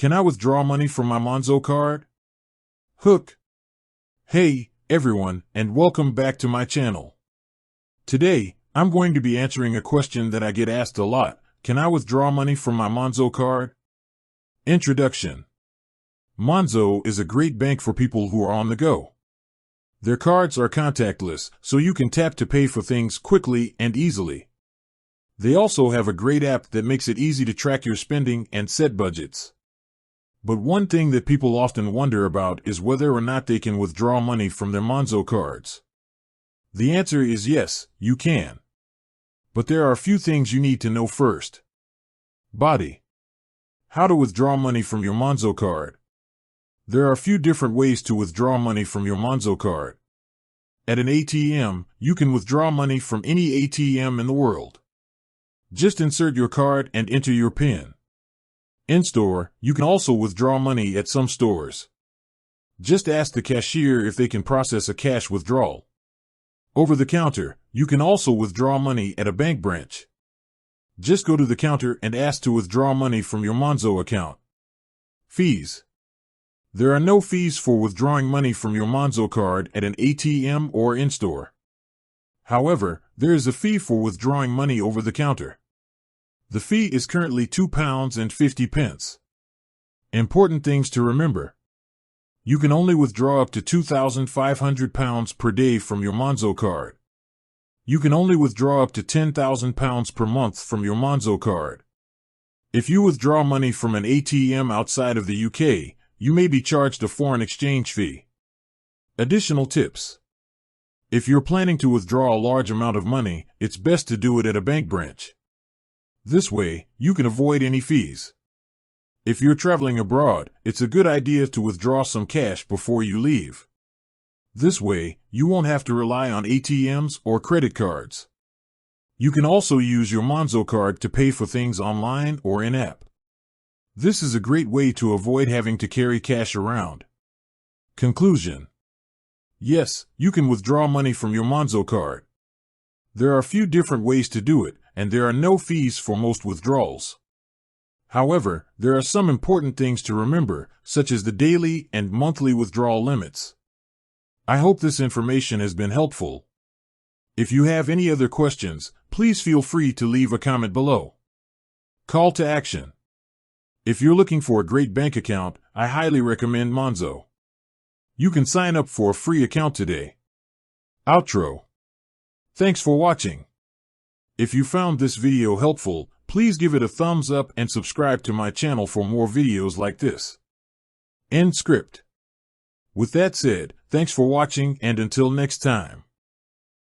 Can I withdraw money from my Monzo card? Hook. Hey, everyone, and welcome back to my channel. Today, I'm going to be answering a question that I get asked a lot. Can I withdraw money from my Monzo card? Introduction. Monzo is a great bank for people who are on the go. Their cards are contactless, so you can tap to pay for things quickly and easily. They also have a great app that makes it easy to track your spending and set budgets. But one thing that people often wonder about is whether or not they can withdraw money from their Monzo cards. The answer is yes, you can. But there are a few things you need to know first. Body. How to withdraw money from your Monzo card. There are a few different ways to withdraw money from your Monzo card. At an ATM, you can withdraw money from any ATM in the world. Just insert your card and enter your PIN. In-store, you can also withdraw money at some stores. Just ask the cashier if they can process a cash withdrawal. Over the counter, you can also withdraw money at a bank branch. Just go to the counter and ask to withdraw money from your Monzo account. Fees. There are no fees for withdrawing money from your Monzo card at an ATM or in-store. However, there is a fee for withdrawing money over the counter. The fee is currently £2.50. Important things to remember. You can only withdraw up to £2,500 per day from your Monzo card. You can only withdraw up to £10,000 per month from your Monzo card. If you withdraw money from an ATM outside of the UK, you may be charged a foreign exchange fee. Additional tips. If you're planning to withdraw a large amount of money, it's best to do it at a bank branch. This way, you can avoid any fees. If you're traveling abroad, it's a good idea to withdraw some cash before you leave. This way, you won't have to rely on ATMs or credit cards. You can also use your Monzo card to pay for things online or in-app. This is a great way to avoid having to carry cash around. Conclusion. Yes, you can withdraw money from your Monzo card. There are a few different ways to do it, and there are no fees for most withdrawals. However, there are some important things to remember, such as the daily and monthly withdrawal limits. I hope this information has been helpful. If you have any other questions, please feel free to leave a comment below. Call to action. If you're looking for a great bank account, I highly recommend Monzo. You can sign up for a free account today. Outro. Thanks for watching. If you found this video helpful, please give it a thumbs up and subscribe to my channel for more videos like this. End script. With that said, thanks for watching and until next time.